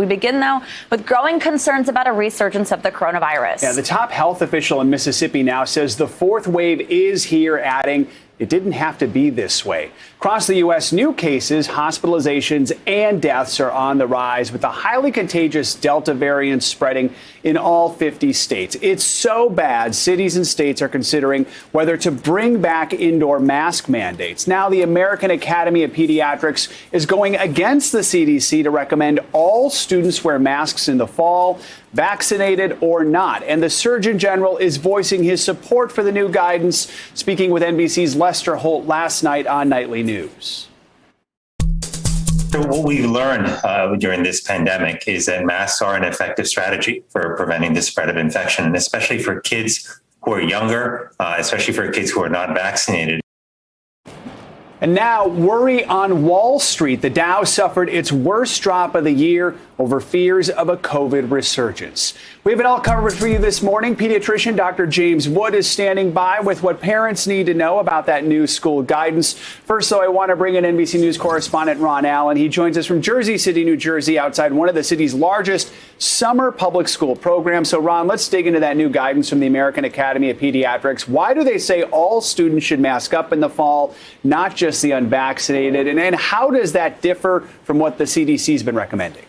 We begin, though, with growing concerns about a resurgence of the coronavirus. Yeah, the top health official in Mississippi now says the fourth wave is here, adding it didn't have to be this way. Across the U.S., new cases, hospitalizations, and deaths are on the rise, with the highly contagious Delta variant spreading in all 50 states. It's so bad, cities and states are considering whether to bring back indoor mask mandates. Now, the American Academy of Pediatrics is going against the CDC to recommend all students wear masks in the fall, vaccinated or not. And the Surgeon General is voicing his support for the new guidance, speaking with NBC's Lester Holt last night on Nightly News. So what we've learned during this pandemic is that masks are an effective strategy for preventing the spread of infection, and especially for kids who are younger, especially for kids who are not vaccinated. And now, worry on Wall Street. The Dow suffered its worst drop of the year over fears of a COVID resurgence. We have it all covered for you this morning. Pediatrician Dr. James Wood is standing by with what parents need to know about that new school guidance. First, though, I want to bring in NBC News correspondent Ron Allen. He joins us from Jersey City, New Jersey, outside one of the city's largest summer public school programs. So, Ron, let's dig into that new guidance from the American Academy of Pediatrics. Why do they say all students should mask up in the fall, not just the unvaccinated? And how does that differ from what the CDC has been recommending?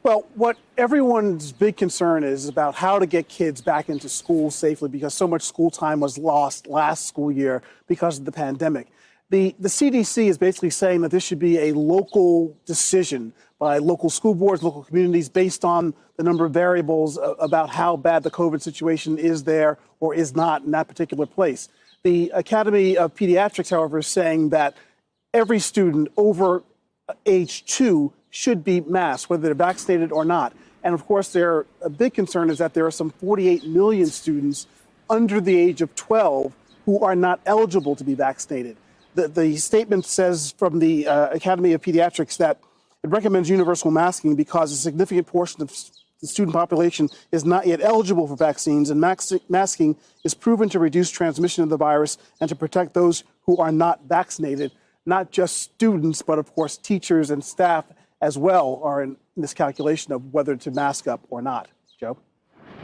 Well, what everyone's big concern is about how to get kids back into school safely, because so much school time was lost last school year because of the pandemic. The CDC is basically saying that this should be a local decision by local school boards, local communities, based on the number of variables about how bad the COVID situation is there or is not in that particular place. The Academy of Pediatrics, however, is saying that every student over age 2 should be masked, whether they're vaccinated or not. And of course, a big concern is that there are some 48 million students under the age of 12 who are not eligible to be vaccinated. The statement says from the Academy of Pediatrics that it recommends universal masking because a significant portion of the student population is not yet eligible for vaccines, and masking is proven to reduce transmission of the virus and to protect those who are not vaccinated. Not just students, but of course teachers and staff as well are in this calculation of whether to mask up or not. Joe?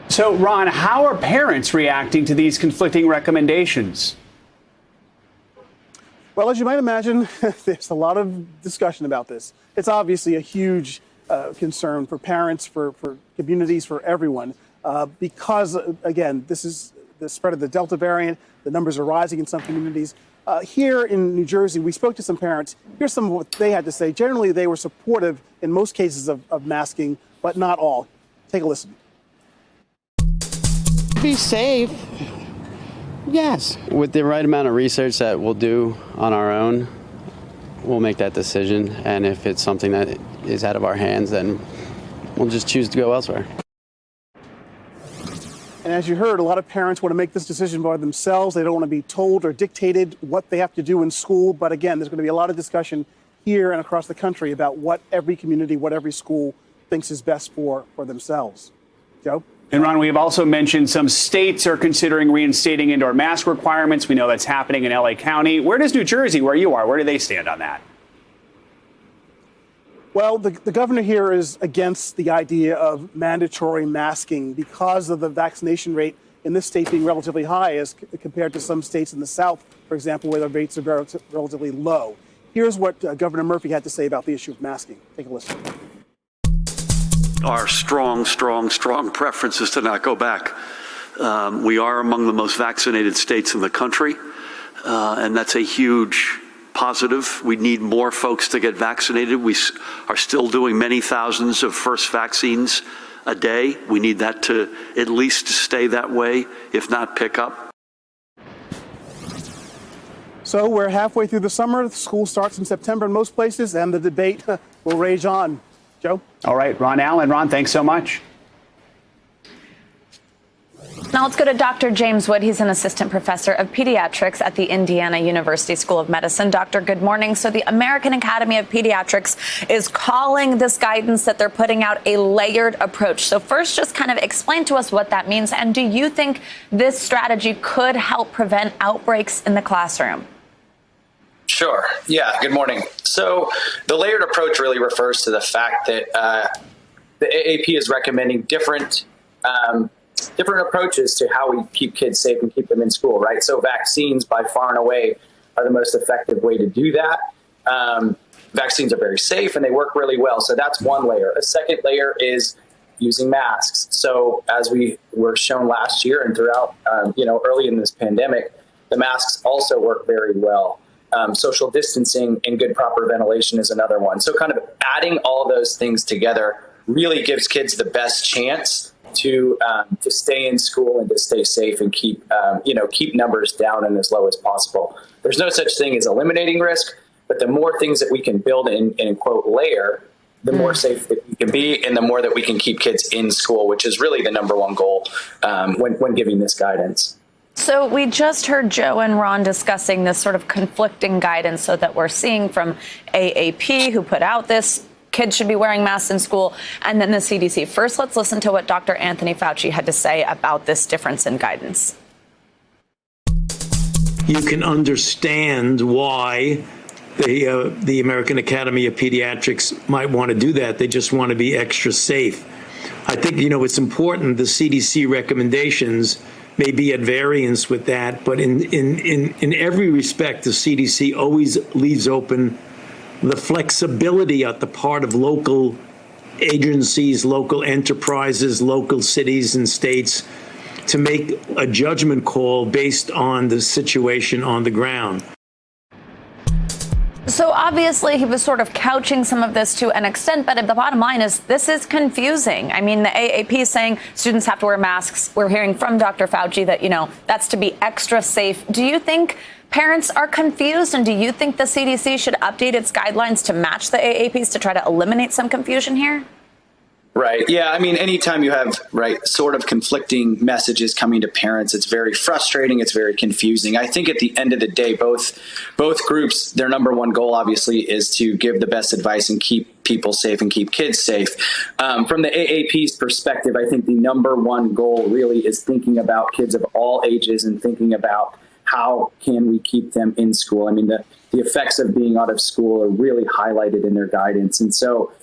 So, Ron, how are parents reacting to these conflicting recommendations? Well, as you might imagine, there's a lot of discussion about this. It's obviously a huge concern for parents, for communities, for everyone, because, again, this is the spread of the Delta variant. The numbers are rising in some communities. Here in New Jersey, we spoke to some parents. Here's some of what they had to say. Generally, they were supportive in most cases of masking, but not all. Take a listen. Be safe. Yes. With the right amount of research that we'll do on our own, we'll make that decision. And if it's something that is out of our hands, then we'll just choose to go elsewhere. And as you heard, a lot of parents want to make this decision by themselves. They don't want to be told or dictated what they have to do in school. But again, there's going to be a lot of discussion here and across the country about what every community, what every school thinks is best for themselves. Joe? And Ron, we have also mentioned some states are considering reinstating indoor mask requirements. We know that's happening in LA County. Where does New Jersey, where you are, where do they stand on that? Well, the governor here is against the idea of mandatory masking because of the vaccination rate in this state being relatively high as compared to some states in the South, for example, where the rates are relatively low. Here's what Governor Murphy had to say about the issue of masking. Take a listen. Our strong preference is to not go back. We are among the most vaccinated states in the country, and that's a huge positive. We need more folks to get vaccinated. We are still doing many thousands of first vaccines a day. We need that to at least stay that way, if not pick up. So we're halfway through the summer. School starts in September in most places, and the debate will rage on. Joe? All right, Ron Allen. Ron, thanks so much. Now let's go to Dr. James Wood. He's an assistant professor of pediatrics at the Indiana University School of Medicine. Doctor, good morning. So the American Academy of Pediatrics is calling this guidance that they're putting out a layered approach. So first, just kind of explain to us what that means. And do you think this strategy could help prevent outbreaks in the classroom? Sure. Yeah. Good morning. So the layered approach really refers to the fact that the AAP is recommending different approaches to how we keep kids safe and keep them in school, right? So vaccines by far and away are the most effective way to do that. Vaccines are very safe and they work really well. So that's one layer. A second layer is using masks. So as we were shown last year and throughout, early in this pandemic, the masks also work very well. Social distancing and good proper ventilation is another one. So kind of adding all those things together really gives kids the best chance to stay in school and to stay safe and keep numbers down and as low as possible. There's no such thing as eliminating risk, but the more things that we can build in quote layer, the more safe that we can be and the more that we can keep kids in school, which is really the number one goal when giving this guidance. So we just heard Joe and Ron discussing this sort of conflicting guidance so that we're seeing from AAP, who put out this kids should be wearing masks in school, and then the CDC. First, let's listen to what Dr. Anthony Fauci had to say about this difference in guidance. You can understand why the American Academy of Pediatrics might want to do that. They just want to be extra safe. I think, it's important. The CDC recommendations may be at variance with that, but in every respect, the CDC always leaves open the flexibility at the part of local agencies, local enterprises, local cities and states to make a judgment call based on the situation on the ground. So obviously he was sort of couching some of this to an extent, but the bottom line is this is confusing. I mean, the AAP is saying students have to wear masks. We're hearing from Dr. Fauci that, that's to be extra safe. Do you think parents are confused, and do you think the CDC should update its guidelines to match the AAPs to try to eliminate some confusion here? Right. Yeah. I mean, anytime you have sort of conflicting messages coming to parents, it's very frustrating. It's very confusing. I think at the end of the day, both groups, their number one goal, obviously, is to give the best advice and keep people safe and keep kids safe. From the AAP's perspective, I think the number one goal really is thinking about kids of all ages and thinking about how can we keep them in school. I mean, the effects of being out of school are really highlighted in their guidance. And so,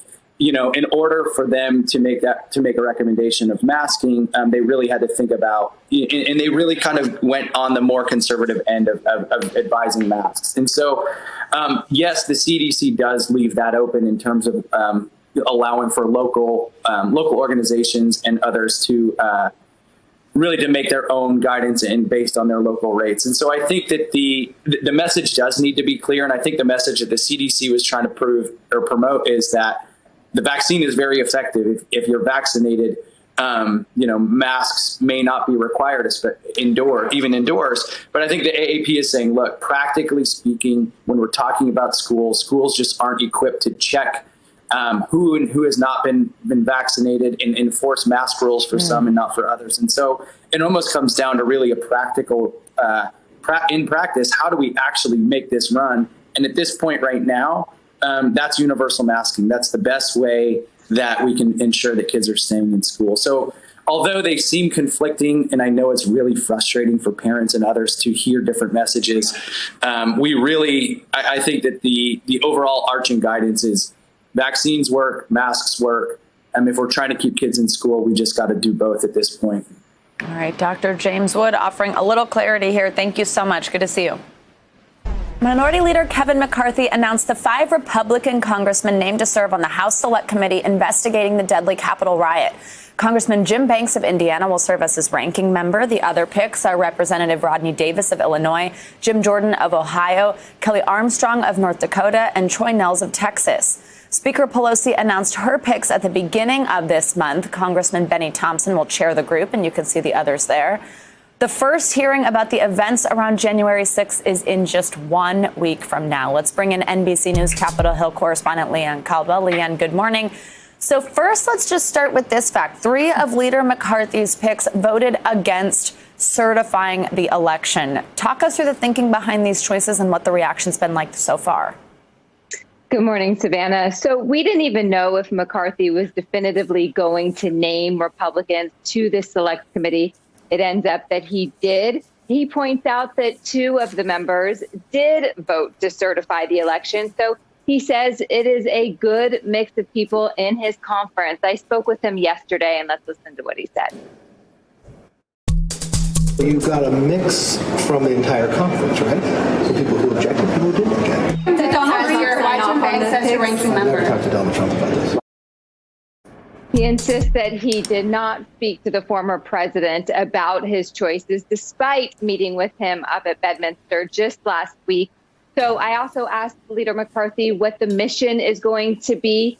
in order for them to make a recommendation of masking, they really had to think about, and they really kind of went on the more conservative end of advising masks. And so, yes, the CDC does leave that open in terms of allowing for local organizations and others to really to make their own guidance and based on their local rates. And so I think that the message does need to be clear. And I think the message that the CDC was trying to prove or promote is that the vaccine is very effective. If you're vaccinated, masks may not be required even indoors. But I think the AAP is saying, look, practically speaking, when we're talking about schools just aren't equipped to check who has not been vaccinated and enforce mask rules for some and not for others. And so it almost comes down to really a practical, in practice, how do we actually make this run? And at this point right now, that's universal masking. That's the best way that we can ensure that kids are staying in school. So although they seem conflicting, and I know it's really frustrating for parents and others to hear different messages, I think that the overall arching guidance is vaccines work, masks work. And if we're trying to keep kids in school, we just got to do both at this point. All right, Dr. James Wood offering a little clarity here. Thank you so much. Good to see you. Minority Leader Kevin McCarthy announced the 5 Republican congressmen named to serve on the House Select Committee investigating the deadly Capitol riot. Congressman Jim Banks of Indiana will serve as his ranking member. The other picks are Representative Rodney Davis of Illinois, Jim Jordan of Ohio, Kelly Armstrong of North Dakota, and Troy Nehls of Texas. Speaker Pelosi announced her picks at the beginning of this month. Congressman Benny Thompson will chair the group, and you can see the others there. The first hearing about the events around January 6th is in just 1 week from now. Let's bring in NBC News Capitol Hill correspondent Leanne Caldwell. Leanne, good morning. So first, let's just start with this fact. 3 of Leader McCarthy's picks voted against certifying the election. Talk us through the thinking behind these choices and what the reaction's been like so far. Good morning, Savannah. So we didn't even know if McCarthy was definitively going to name Republicans to this select committee. It ends up that he did. He points out that 2 of the members did vote to certify the election. So he says it is a good mix of people in his conference. I spoke with him yesterday, and let's listen to what he said. You've got a mix from the entire conference, right? So people who objected, people who didn't object. Did Donald Trump says your ranking member? I talked to Donald Trump about this. He insists that he did not speak to the former president about his choices, despite meeting with him up at Bedminster just last week. So I also asked Leader McCarthy what the mission is going to be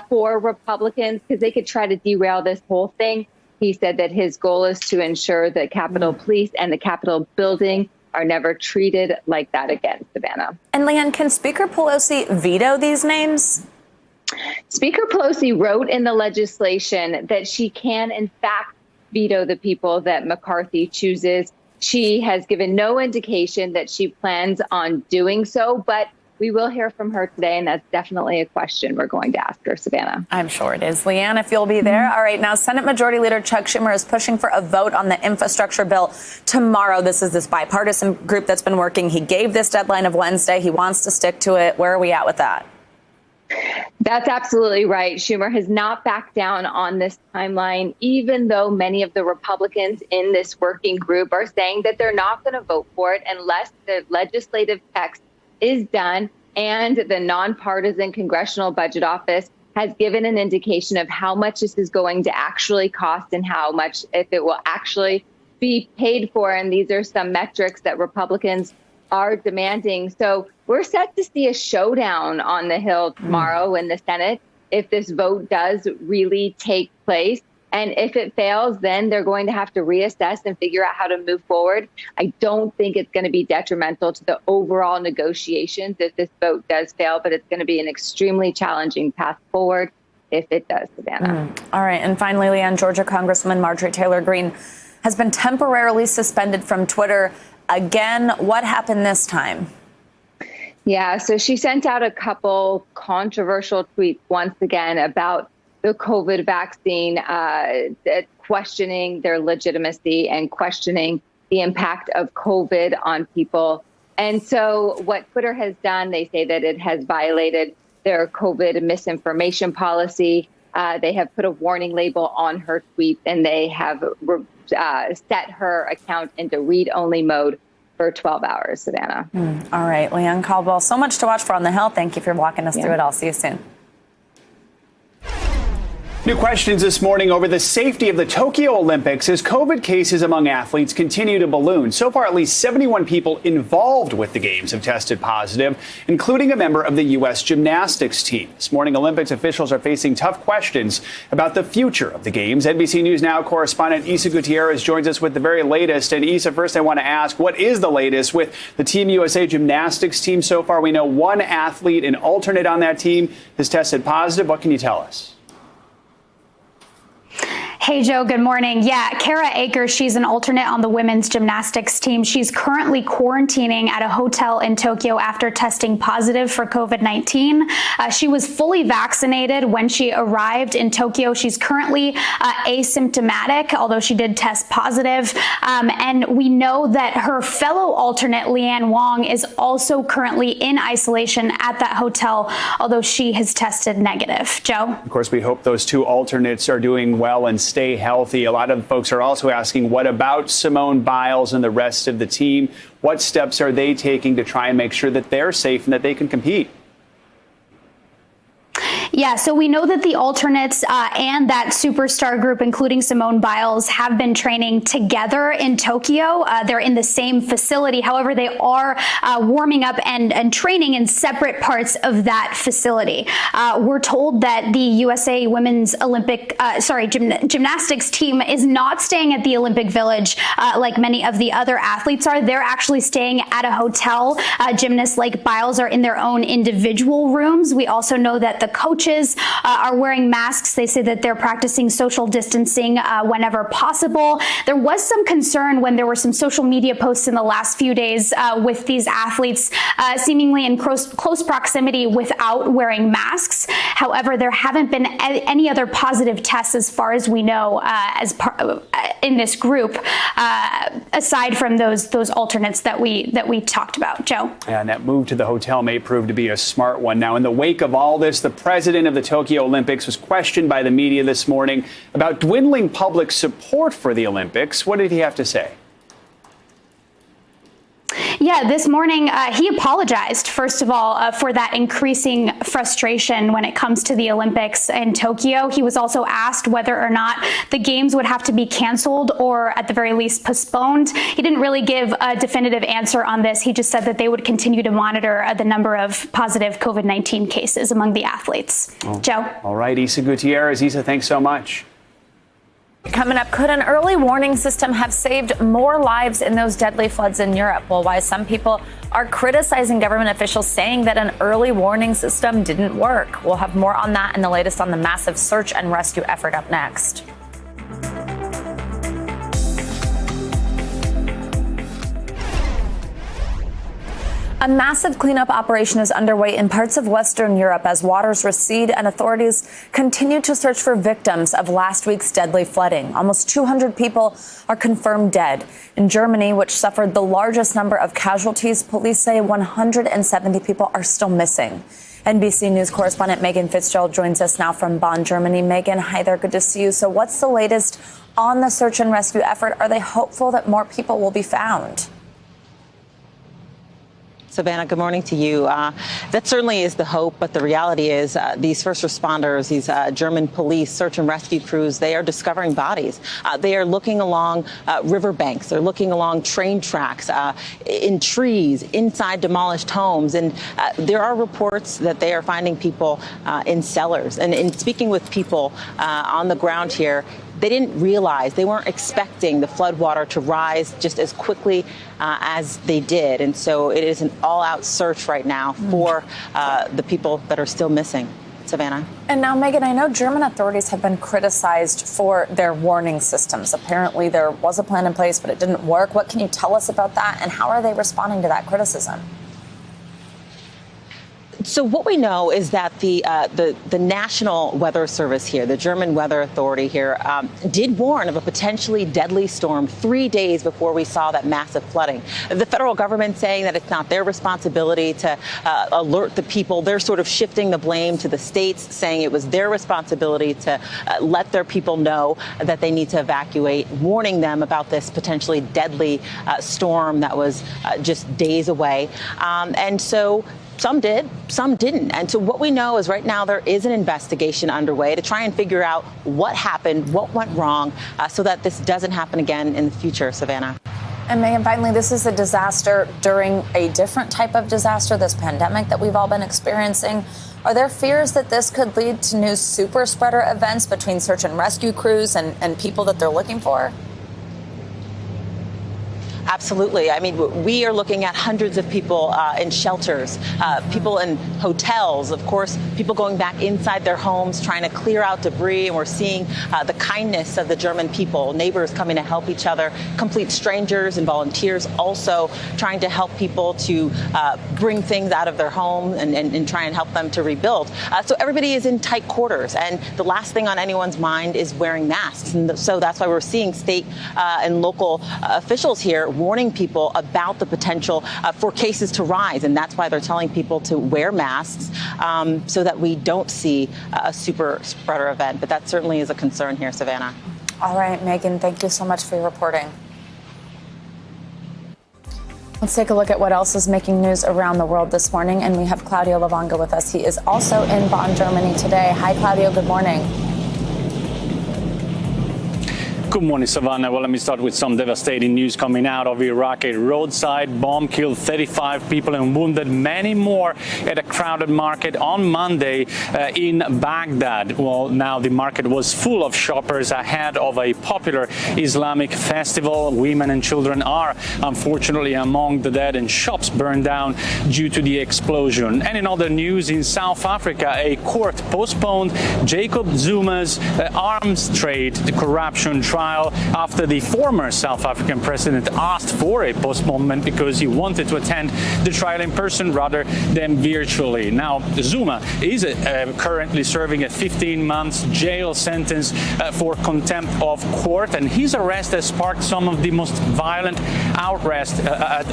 for Republicans, because they could try to derail this whole thing. He said that his goal is to ensure that Capitol Police and the Capitol building are never treated like that again, Savannah. And Leanne, can Speaker Pelosi veto these names? Speaker Pelosi wrote in the legislation that she can, in fact, veto the people that McCarthy chooses. She has given no indication that she plans on doing so, but we will hear from her today, and that's definitely a question we're going to ask her, Savannah. I'm sure it is. Leanne, if you'll be there. All right, now Senate Majority Leader Chuck Schumer is pushing for a vote on the infrastructure bill tomorrow. This is this bipartisan group that's been working. He gave this deadline of Wednesday. He wants to stick to it. Where are we at with that? That's absolutely right. Schumer has not backed down on this timeline, even though many of the Republicans in this working group are saying that they're not going to vote for it unless the legislative text is done and the nonpartisan Congressional Budget Office has given an indication of how much this is going to actually cost and how much if it will actually be paid for. And these are some metrics that Republicans are demanding. So we're set to see a showdown on the Hill tomorrow in the Senate if this vote does really take place. And if it fails, then they're going to have to reassess and figure out how to move forward. I don't think it's going to be detrimental to the overall negotiations if this vote does fail, but it's going to be an extremely challenging path forward if it does, Savannah. All right. And finally, Leanne, Georgia Congresswoman Marjorie Taylor Greene has been temporarily suspended from Twitter. Again, what happened this time? Yeah, so she sent out a couple controversial tweets once again about the COVID vaccine, questioning their legitimacy and questioning the impact of COVID on people. And so what Twitter has done, they say that it has violated their COVID misinformation policy. They have put a warning label on her tweet, and they have set her account into read-only mode for 12 hours, Savannah. All right, Leanne Caldwell, so much to watch for on the Hill. Thank you for walking us through it. I'll see you soon. New questions this morning over the safety of the Tokyo Olympics as COVID cases among athletes continue to balloon. So far, at least 71 people involved with the games have tested positive, including a member of the U.S. gymnastics team. This morning, Olympics officials are facing tough questions about the future of the games. NBC News Now correspondent Isa Gutierrez joins us with the very latest. And Isa, first I want to ask, what is the latest with the Team USA gymnastics team? So far, we know one athlete, an alternate on that team, has tested positive. What can you tell us? Hey, Joe, good morning. Yeah, Kara Akers, she's an alternate on the women's gymnastics team. She's currently quarantining at a hotel in Tokyo after testing positive for COVID-19. She was fully vaccinated when she arrived in Tokyo. She's currently asymptomatic, although she did test positive. And we know that her fellow alternate, Leanne Wong, is also currently in isolation at that hotel, although she has tested negative. Joe? Of course, we hope those two alternates are doing well and stay healthy. A lot of folks are also asking, what about Simone Biles and the rest of the team? What steps are they taking to try and make sure that they're safe and that they can compete? Yeah, so we know that the alternates and that superstar group, including Simone Biles, have been training together in Tokyo. They're in the same facility. However, they are warming up and training in separate parts of that facility. We're told that the USA women's gymnastics team is not staying at the Olympic Village like many of the other athletes are. They're actually staying at a hotel. Gymnasts like Biles are in their own individual rooms. We also know that the coaches coaches are wearing masks. They say that they're practicing social distancing whenever possible. There was some concern when there were some social media posts in the last few days with these athletes seemingly in close proximity without wearing masks. However, there haven't been any other positive tests as far as we know in this group, aside from those alternates that we talked about. Joe. And that move to the hotel may prove to be a smart one. Now, in the wake of all this, the president of the Tokyo Olympics was questioned by the media this morning about dwindling public support for the Olympics. What did he have to say? Yeah, this morning he apologized, first of all, for that increasing frustration when it comes to the Olympics in Tokyo. He was also asked whether or not the games would have to be canceled or at the very least postponed. He didn't really give a definitive answer on this. He just said that they would continue to monitor the number of positive COVID-19 cases among the athletes. Joe. All right, Isa Gutierrez. Isa, thanks so much. Coming up, could an early warning system have saved more lives in those deadly floods in Europe? Well, why some people are criticizing government officials saying that an early warning system didn't work. We'll have more on that and the latest on the massive search and rescue effort up next. A massive cleanup operation is underway in parts of Western Europe as waters recede and authorities continue to search for victims of last week's deadly flooding. Almost 200 people are confirmed dead. In Germany, which suffered the largest number of casualties, police say 170 people are still missing. NBC News correspondent Megan Fitzgerald joins us now from Bonn, Germany. Megan, hi there. Good to see you. So what's the latest on the search and rescue effort? Are they hopeful that more people will be found? Savannah, good morning to you. That certainly is the hope, but the reality is these first responders, these German police search and rescue crews, they are discovering bodies. They are looking along riverbanks. They're looking along train tracks, in trees, inside demolished homes. And there are reports that they are finding people in cellars. And in speaking with people on the ground here, they didn't realize, they weren't expecting the floodwater to rise just as quickly as they did. And so it is an all-out search right now for the people that are still missing. Savannah. And now, Megan, I know German authorities have been criticized for their warning systems. Apparently there was a plan in place, but it didn't work. What can you tell us about that, and how are they responding to that criticism? So what we know is that the National Weather Service here, the German Weather Authority here, did warn of a potentially deadly storm 3 days before we saw that massive flooding. The federal government saying that it's not their responsibility to alert the people. They're sort of shifting the blame to the states, saying it was their responsibility to let their people know that they need to evacuate, warning them about this potentially deadly storm that was just days away. And so some did, some didn't. And so what we know is right now there is an investigation underway to try and figure out what happened, what went wrong, so that this doesn't happen again in the future, Savannah. And Megan, finally, this is a disaster during a different type of disaster, this pandemic that we've all been experiencing. Are there fears that this could lead to new super spreader events between search and rescue crews and people that they're looking for? Absolutely. I mean, we are looking at hundreds of people in shelters, people in hotels, of course, people going back inside their homes, trying to clear out debris. And we're seeing the kindness of the German people, neighbors coming to help each other, complete strangers and volunteers also trying to help people to bring things out of their home and try and help them to rebuild. So everybody is in tight quarters. And the last thing on anyone's mind is wearing masks. And so that's why we're seeing state and local officials here warning people about the potential for cases to rise. And that's why they're telling people to wear masks so that we don't see a super spreader event. But that certainly is a concern here, Savannah. All right, Megan, thank you so much for your reporting. Let's take a look at what else is making news around the world this morning. And we have Claudio Lavanga with us. He is also in Bonn, Germany today. Hi, Claudio. Good morning. Good morning, Savannah. Well, let me start with some devastating news coming out of Iraq. A roadside bomb killed 35 people and wounded many more at a crowded market on Monday in Baghdad. Well, now the market was full of shoppers ahead of a popular Islamic festival. Women and children are unfortunately among the dead, and shops burned down due to the explosion. And in other news, in South Africa, a court postponed Jacob Zuma's arms trade corruption trial after the former South African president asked for a postponement because he wanted to attend the trial in person rather than virtually. Now, Zuma is currently serving a 15 months jail sentence for contempt of court, and his arrest has sparked some of the most violent outrage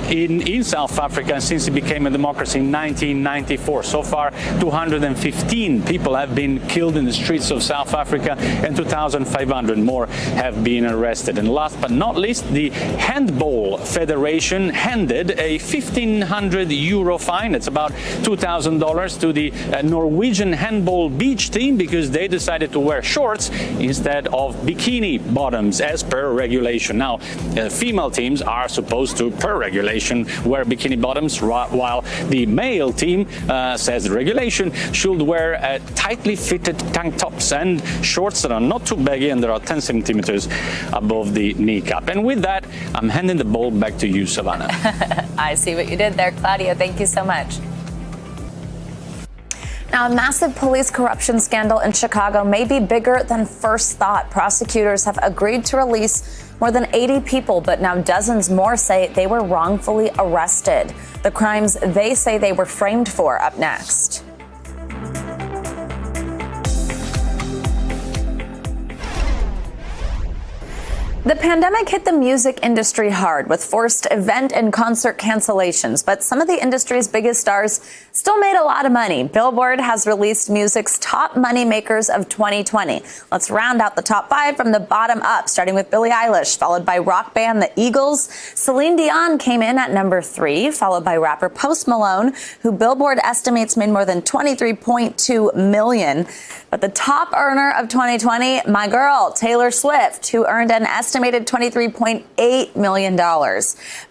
in South Africa since it became a democracy in 1994. So far, 215 people have been killed in the streets of South Africa, and 2,500 more have been arrested. And last but not least, the Handball Federation handed a €1,500 fine, it's about $2,000, to the Norwegian handball beach team because they decided to wear shorts instead of bikini bottoms as per regulation. Now, female teams are supposed to, per regulation, wear bikini bottoms, while the male team, says the regulation, should wear tightly fitted tank tops and shorts that are not too baggy and that are 10 centimeters above the kneecap. And with that, I'm handing the ball back to you, Savannah. I see what you did there, Claudia. Thank you so much. Now, a massive police corruption scandal in Chicago may be bigger than first thought. Prosecutors have agreed to release more than 80 people, but now dozens more say they were wrongfully arrested. The crimes they say they were framed for. Up next. The pandemic hit the music industry hard with forced event and concert cancellations, but some of the industry's biggest stars still made a lot of money. Billboard has released music's top money makers of 2020. Let's round out the top 5 from the bottom up, starting with Billie Eilish, followed by rock band The Eagles. Celine Dion came in at number 3, followed by rapper Post Malone, who Billboard estimates made more than $23.2 million. But the top earner of 2020, my girl, Taylor Swift, who earned an estimated $23.8 million.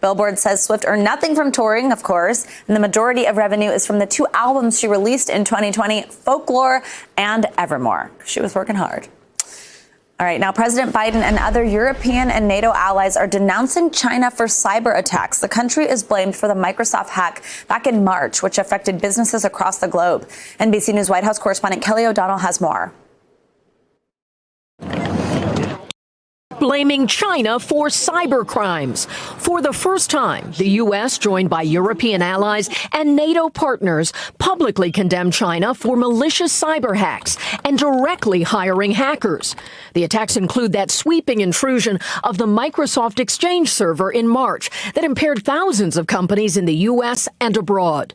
Billboard says Swift earned nothing from touring, of course, and the majority of revenue is from the 2 albums she released in 2020, Folklore and Evermore. She was working hard. All right, now President Biden and other European and NATO allies are denouncing China for cyber attacks. The country is blamed for the Microsoft hack back in March, which affected businesses across the globe. NBC News White House correspondent Kelly O'Donnell has more. Blaming China for cyber crimes. For the first time, the U.S., joined by European allies and NATO partners, publicly condemned China for malicious cyber hacks and directly hiring hackers. The attacks include that sweeping intrusion of the Microsoft Exchange server in March that impaired thousands of companies in the U.S. and abroad.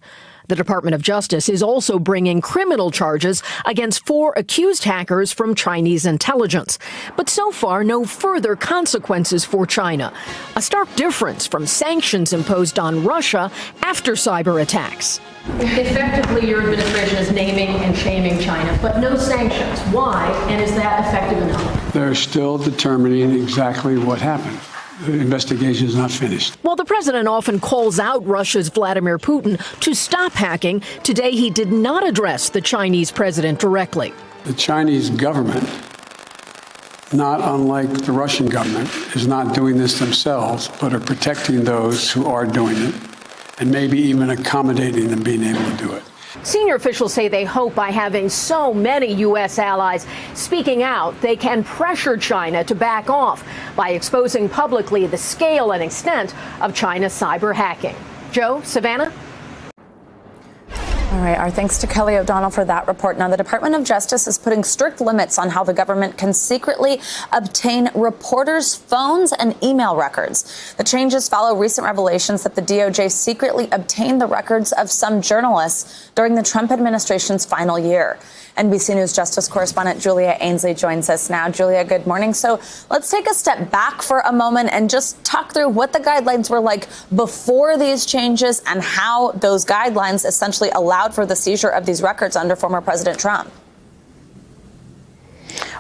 The Department of Justice is also bringing criminal charges against 4 accused hackers from Chinese intelligence. But so far, no further consequences for China. A stark difference from sanctions imposed on Russia after cyber attacks. Effectively, your administration is naming and shaming China, but no sanctions. Why? And is that effective enough? They're still determining exactly what happened. The investigation is not finished. While the president often calls out Russia's Vladimir Putin to stop hacking, today he did not address the Chinese president directly. The Chinese government, not unlike the Russian government, is not doing this themselves, but are protecting those who are doing it, and maybe even accommodating them being able to do it. Senior officials say they hope by having so many U.S. allies speaking out, they can pressure China to back off by exposing publicly the scale and extent of China's cyber hacking. Joe, Savannah? All right, our thanks to Kelly O'Donnell for that report. Now, the Department of Justice is putting strict limits on how the government can secretly obtain reporters' phones and email records. The changes follow recent revelations that the DOJ secretly obtained the records of some journalists during the Trump administration's final year. NBC News Justice correspondent Julia Ainsley joins us now. Julia, good morning. So let's take a step back for a moment and just talk through what the guidelines were like before these changes and how those guidelines essentially allowed for the seizure of these records under former President Trump.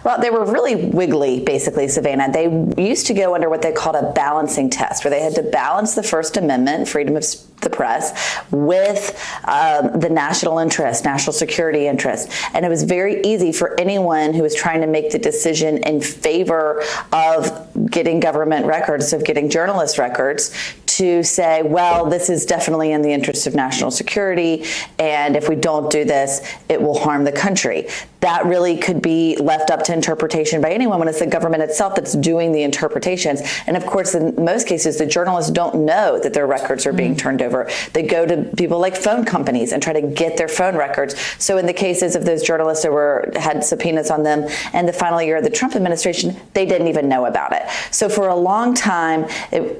Well, they were really wiggly, basically, Savannah. They used to go under what they called a balancing test, where they had to balance the First Amendment, freedom of the press, with the national interest, national security interest. And it was very easy for anyone who was trying to make the decision in favor of getting government records, of getting journalist records, to say, well, this is definitely in the interest of national security, and if we don't do this, it will harm the country. That really could be left up to interpretation by anyone when it's the government itself that's doing the interpretations. And of course, in most cases, the journalists don't know that their records are being turned over. They go to people like phone companies and try to get their phone records. So in the cases of those journalists who had subpoenas on them in the final year of the Trump administration, they didn't even know about it. So for a long time,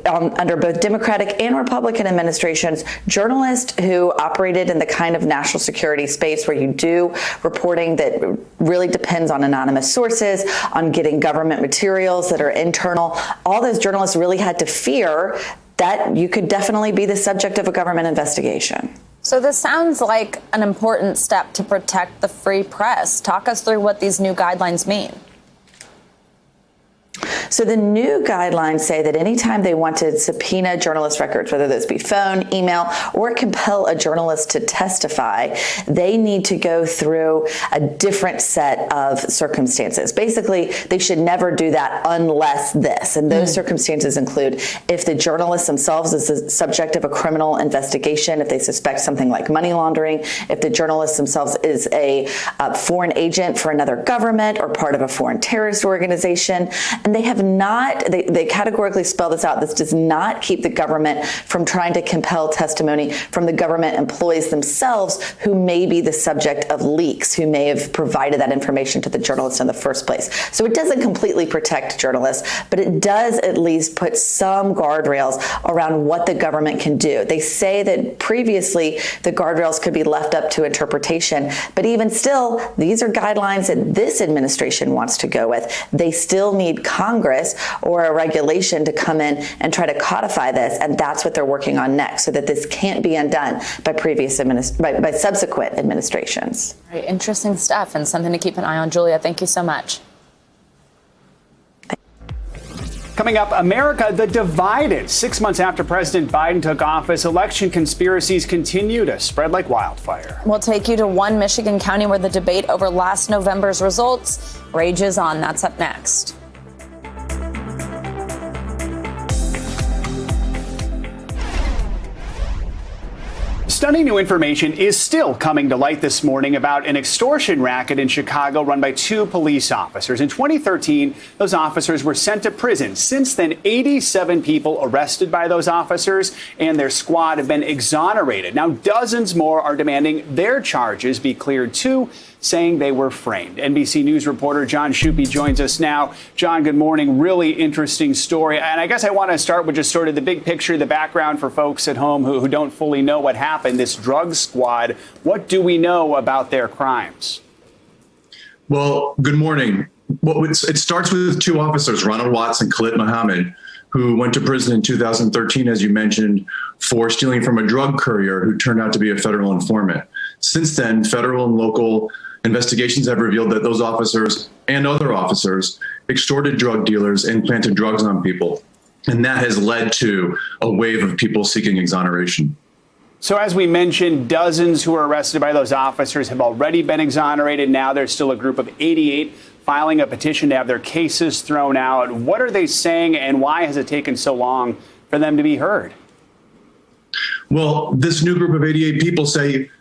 under both Democratic and Republican administrations, journalists who operated in the kind of national security space where you do reporting that really depends on anonymous sources, on getting government materials that are internal, all those journalists really had to fear that you could definitely be the subject of a government investigation. So this sounds like an important step to protect the free press. Talk us through what these new guidelines mean. So the new guidelines say that anytime they want to subpoena journalist records, whether those be phone, email, or compel a journalist to testify, they need to go through a different set of circumstances. Basically, they should never do that unless this. And those circumstances include if the journalist themselves is the subject of a criminal investigation, if they suspect something like money laundering, if the journalist themselves is a foreign agent for another government or part of a foreign terrorist organization. And they have not, they categorically spell this out. This does not keep the government from trying to compel testimony from the government employees themselves who may be the subject of leaks, who may have provided that information to the journalists in the first place. So it doesn't completely protect journalists, but it does at least put some guardrails around what the government can do. They say that previously the guardrails could be left up to interpretation, but even still, these are guidelines that this administration wants to go with. They still need Congress or a regulation to come in and try to codify this, and that's what they're working on next, so that this can't be undone by by subsequent administrations. Right, interesting stuff and something to keep an eye on. Julia, thank you so much. Coming up, America the divided. 6 months after President Biden took office, election conspiracies continue to spread like wildfire. We'll take you to one Michigan county where the debate over last November's results rages on. That's up next. Stunning new information is still coming to light this morning about an extortion racket in Chicago run by two police officers. In 2013, those officers were sent to prison. Since then, 87 people arrested by those officers and their squad have been exonerated. Now, dozens more are demanding their charges be cleared too, saying they were framed. NBC News reporter John Shupe joins us now. John, good morning. Really interesting story. And I guess I want to start with just sort of the big picture, the background for folks at home who don't fully know what happened. This drug squad, what do we know about their crimes? Well, good morning. It starts with two officers, Ronald Watts and Khalid Muhammad, who went to prison in 2013, as you mentioned, for stealing from a drug courier who turned out to be a federal informant. Since then, federal and local investigations have revealed that those officers and other officers extorted drug dealers and planted drugs on people. And that has led to a wave of people seeking exoneration. So as we mentioned, dozens who were arrested by those officers have already been exonerated. Now there's still a group of 88 filing a petition to have their cases thrown out. What are they saying, and why has it taken so long for them to be heard? Well, this new group of 88 people say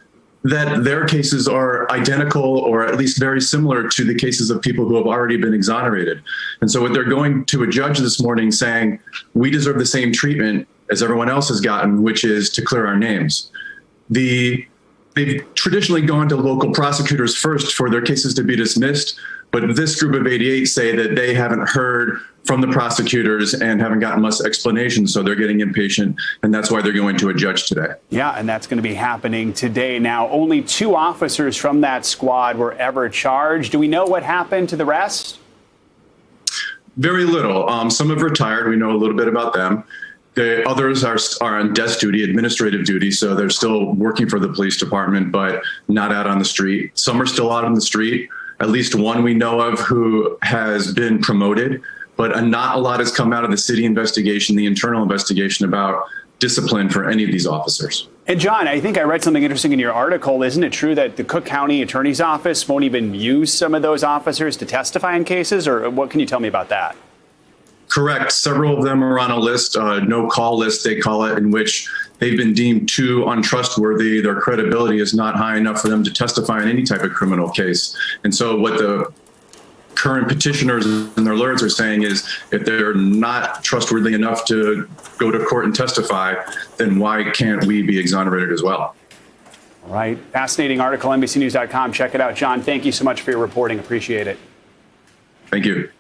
that their cases are identical or at least very similar to the cases of people who have already been exonerated. And so what they're going to a judge this morning saying, we deserve the same treatment as everyone else has gotten, which is to clear our names. They've traditionally gone to local prosecutors first for their cases to be dismissed, but this group of 88 say that they haven't heard from the prosecutors and haven't gotten much explanation, so they're getting impatient, and that's why they're going to a judge today. Yeah, and that's going to be happening today. Now, only two officers from that squad were ever charged. Do we know what happened to the rest? Very little. Some have retired. We know a little bit about them. The others are on desk duty, administrative duty, so they're still working for the police department, but not out on the street. Some are still out on the street, at least one we know of who has been promoted, but not a lot has come out of the city investigation, the internal investigation about discipline for any of these officers. And John, I think I read something interesting in your article. Isn't it true that the Cook County Attorney's Office won't even use some of those officers to testify in cases? Or what can you tell me about that? Correct. Several of them are on a list, no-call list, they call it, in which they've been deemed too untrustworthy. Their credibility is not high enough for them to testify in any type of criminal case. And so what the current petitioners and their lawyers are saying is, if they're not trustworthy enough to go to court and testify, then why can't we be exonerated as well? All right. Fascinating article, NBCnews.com. Check it out. John, thank you so much for your reporting. Appreciate it. Thank you.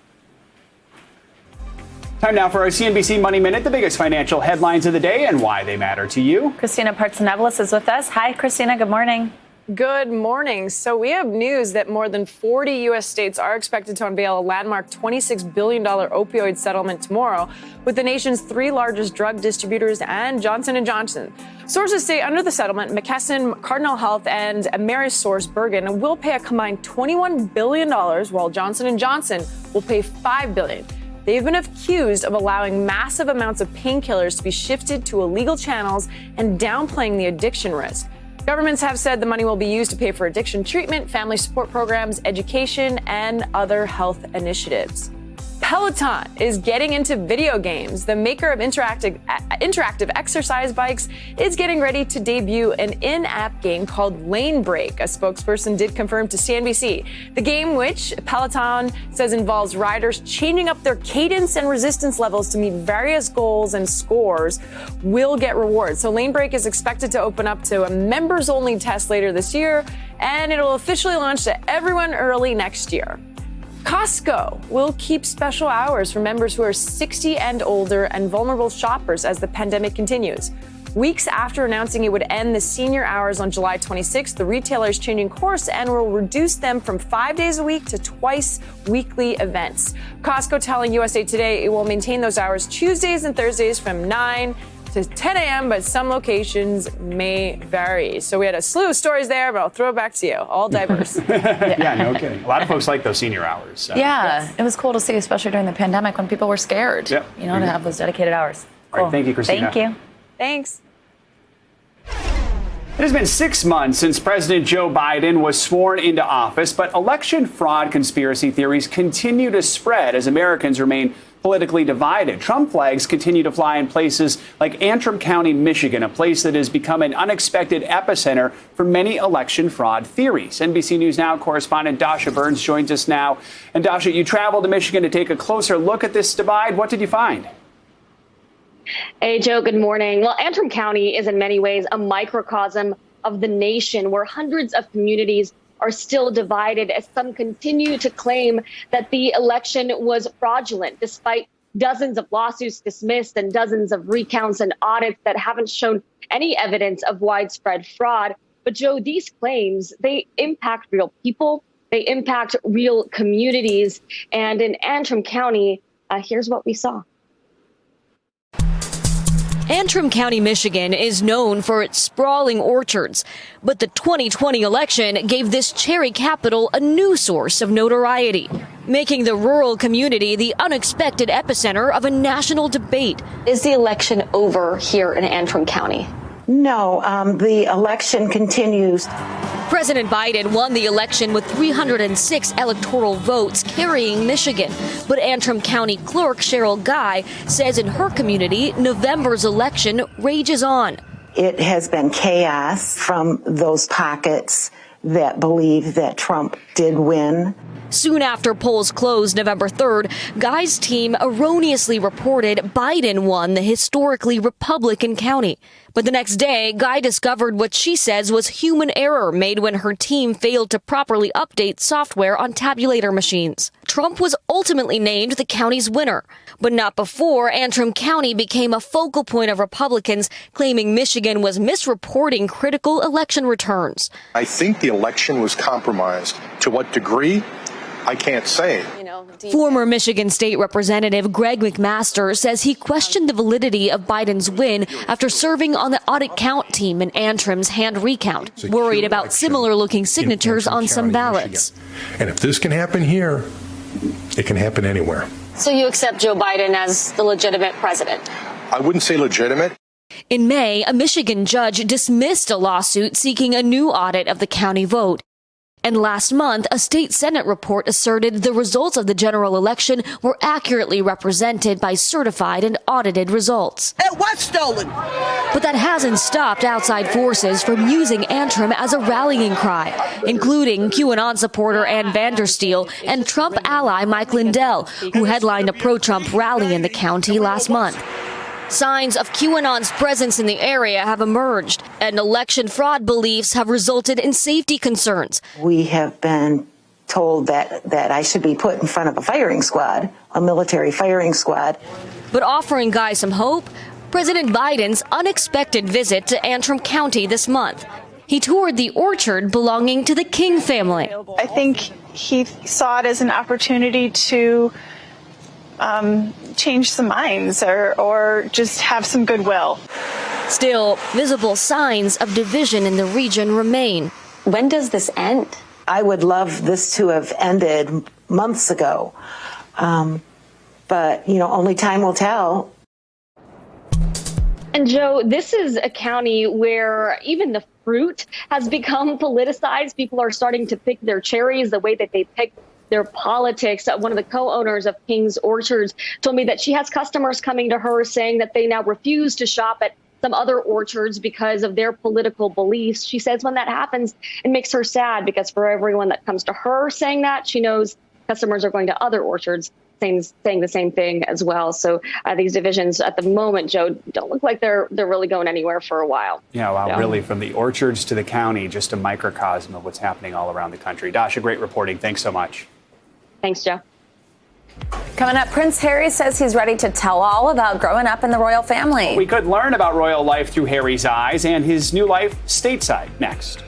Time now for our CNBC Money Minute, the biggest financial headlines of the day and why they matter to you. Christina Partsinevelos is with us. Hi, Christina. Good morning. Good morning. So we have news that more than 40 U.S. states are expected to unveil a landmark $26 billion opioid settlement tomorrow with the nation's 3 largest drug distributors and Johnson & Johnson. Sources say under the settlement, McKesson, Cardinal Health, and AmerisourceBergen will pay a combined $21 billion, while Johnson & Johnson will pay $5 billion. They've been accused of allowing massive amounts of painkillers to be shifted to illegal channels and downplaying the addiction risk. Governments have said the money will be used to pay for addiction treatment, family support programs, education, and other health initiatives. Peloton is getting into video games. The maker of interactive exercise bikes is getting ready to debut an in-app game called Lane Break. A spokesperson did confirm to CNBC. The game, which Peloton says involves riders changing up their cadence and resistance levels to meet various goals and scores, will get rewards. So Lane Break is expected to open up to a members-only test later this year, and it'll officially launch to everyone early next year. Costco will keep special hours for members who are 60 and older and vulnerable shoppers as the pandemic continues. Weeks after announcing it would end the senior hours on July 26th, the retailer is changing course and will reduce them from 5 days a week to twice weekly events. Costco telling USA Today it will maintain those hours Tuesdays and Thursdays from 9 to 10 a.m., but some locations may vary. So we had a slew of stories there, but I'll throw it back to you. All diverse. Yeah, no kidding. A lot of folks like those senior hours. So. Yeah, it was cool to see, especially during the pandemic when people were scared, yep. to have those dedicated hours. Cool. All right, thank you, Christina. Thank you. Thanks. It has been 6 months since President Joe Biden was sworn into office, but election fraud conspiracy theories continue to spread as Americans remain politically divided. Trump flags continue to fly in places like Antrim County, Michigan, a place that has become an unexpected epicenter for many election fraud theories. NBC News Now correspondent Dasha Burns joins us now. And Dasha, you traveled to Michigan to take a closer look at this divide. What did you find? Hey, Joe, good morning. Well, Antrim County is in many ways a microcosm of the nation where hundreds of communities are still divided as some continue to claim that the election was fraudulent, despite dozens of lawsuits dismissed and dozens of recounts and audits that haven't shown any evidence of widespread fraud. But Joe, these claims, they impact real people. They impact real communities. And in Antrim County, here's what we saw. Antrim County, Michigan is known for its sprawling orchards, but the 2020 election gave this cherry capital a new source of notoriety, making the rural community the unexpected epicenter of a national debate. Is the election over here in Antrim County? No, the election continues. President Biden won the election with 306 electoral votes, carrying Michigan. But Antrim County Clerk Cheryl Guy says in her community, November's election rages on. It has been chaos from those pockets that believe that Trump did win. Soon after polls closed November 3rd, Guy's team erroneously reported Biden won the historically Republican county. But the next day, Guy discovered what she says was human error made when her team failed to properly update software on tabulator machines. Trump was ultimately named the county's winner, but not before Antrim County became a focal point of Republicans claiming Michigan was misreporting critical election returns. I think the election was compromised. To what degree? I can't say. Former Michigan State Representative Greg McMaster says he questioned the validity of Biden's win after serving on the audit count team in Antrim's hand recount, worried about similar-looking signatures on some ballots. And if this can happen here, it can happen anywhere. So you accept Joe Biden as the legitimate president? I wouldn't say legitimate. In May, a Michigan judge dismissed a lawsuit seeking a new audit of the county vote. And last month, a state Senate report asserted the results of the general election were accurately represented by certified and audited results. It was stolen. But that hasn't stopped outside forces from using Antrim as a rallying cry, including QAnon supporter Ann Vandersteel and Trump ally Mike Lindell, who headlined a pro-Trump rally in the county last month. Signs of QAnon's presence in the area have emerged, and election fraud beliefs have resulted in safety concerns. We have been told that I should be put in front of a firing squad, a military firing squad. But offering guys some hope, President Biden's unexpected visit to Antrim County this month. He toured the orchard belonging to the King family. I think he saw it as an opportunity to change some minds or just have some goodwill. Still, visible signs of division in the region remain. When does this end? I would love this to have ended months ago. But, only time will tell. And Joe, this is a county where even the fruit has become politicized. People are starting to pick their cherries the way that they pick their politics. One of the co-owners of King's Orchards told me that she has customers coming to her saying that they now refuse to shop at some other orchards because of their political beliefs. She says when that happens, it makes her sad because for everyone that comes to her saying that, she knows customers are going to other orchards saying the same thing as well. So these divisions at the moment, Joe, don't look like they're really going anywhere for a while. Yeah, wow, really, from the orchards to the county, just a microcosm of what's happening all around the country. Dasha, great reporting. Thanks so much. Thanks, Joe. Coming up, Prince Harry says he's ready to tell all about growing up in the royal family. We could learn about royal life through Harry's eyes and his new life stateside next.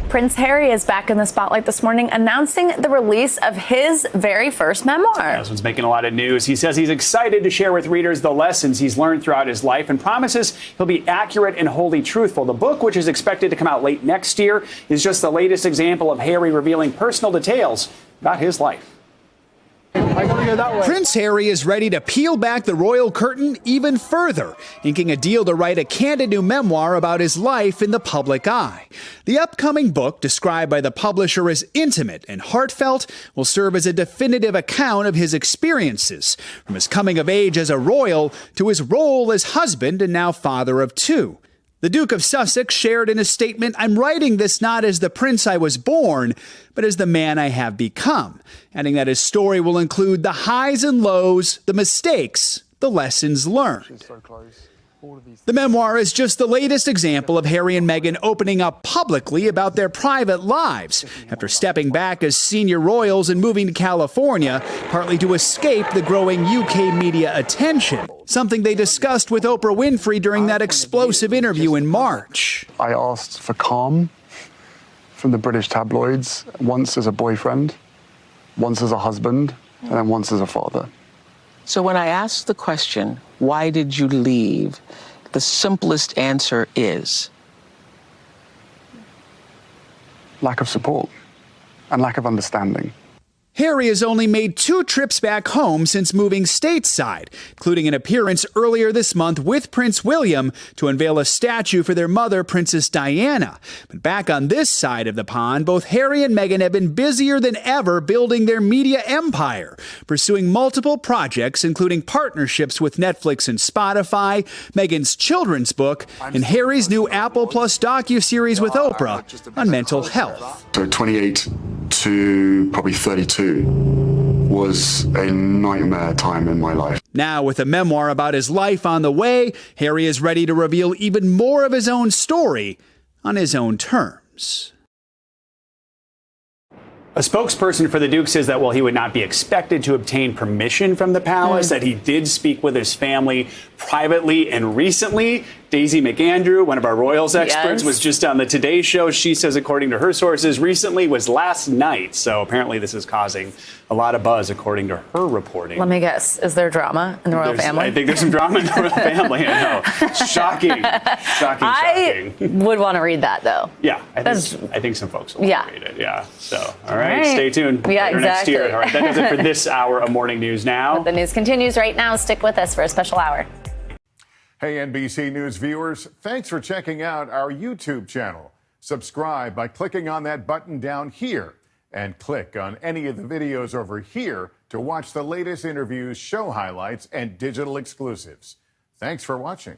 Prince Harry is back in the spotlight this morning, announcing the release of his very first memoir. This one's making a lot of news. He says he's excited to share with readers the lessons he's learned throughout his life and promises he'll be accurate and wholly truthful. The book, which is expected to come out late next year, is just the latest example of Harry revealing personal details about his life. Prince Harry is ready to peel back the royal curtain even further, inking a deal to write a candid new memoir about his life in the public eye. The upcoming book, described by the publisher as intimate and heartfelt, will serve as a definitive account of his experiences, from his coming of age as a royal to his role as husband and now father of two. The Duke of Sussex shared in a statement, "I'm writing this not as the prince I was born, but as the man I have become," adding that his story will include the highs and lows, the mistakes, the lessons learned. The memoir is just the latest example of Harry and Meghan opening up publicly about their private lives after stepping back as senior royals and moving to California, partly to escape the growing UK media attention, something they discussed with Oprah Winfrey during that explosive interview in March. I asked for calm from the British tabloids, once as a boyfriend, once as a husband, and then once as a father. So when I asked the question, why did you leave? The simplest answer is lack of support and lack of understanding. Harry has only made 2 trips back home since moving stateside, including an appearance earlier this month with Prince William to unveil a statue for their mother, Princess Diana. But back on this side of the pond, both Harry and Meghan have been busier than ever building their media empire, pursuing multiple projects, including partnerships with Netflix and Spotify, Meghan's children's book, and Harry's new Apple Plus docuseries with Oprah on mental health. So 28 to probably 32 was a nightmare time in my life. Now, with a memoir about his life on the way, Harry is ready to reveal even more of his own story on his own terms. A spokesperson for the Duke says that while he would not be expected to obtain permission from the palace, that he did speak with his family privately and recently. Daisy McAndrew, one of our royals experts, was just on the Today Show. She says, according to her sources, recently was last night. So apparently this is causing a lot of buzz, according to her reporting. Let me guess. Is there drama in the royal family? I think there's some drama in the royal family. I know. Shocking. Shocking. I would want to read that, though. Yeah, I think some folks will read it. Yeah. So, all right. Stay tuned. Yeah, later exactly. Next year. All right. That does it for this hour of Morning News Now. But the news continues right now. Stick with us for a special hour. Hey, NBC News viewers, thanks for checking out our YouTube channel. Subscribe by clicking on that button down here and click on any of the videos over here to watch the latest interviews, show highlights, and digital exclusives. Thanks for watching.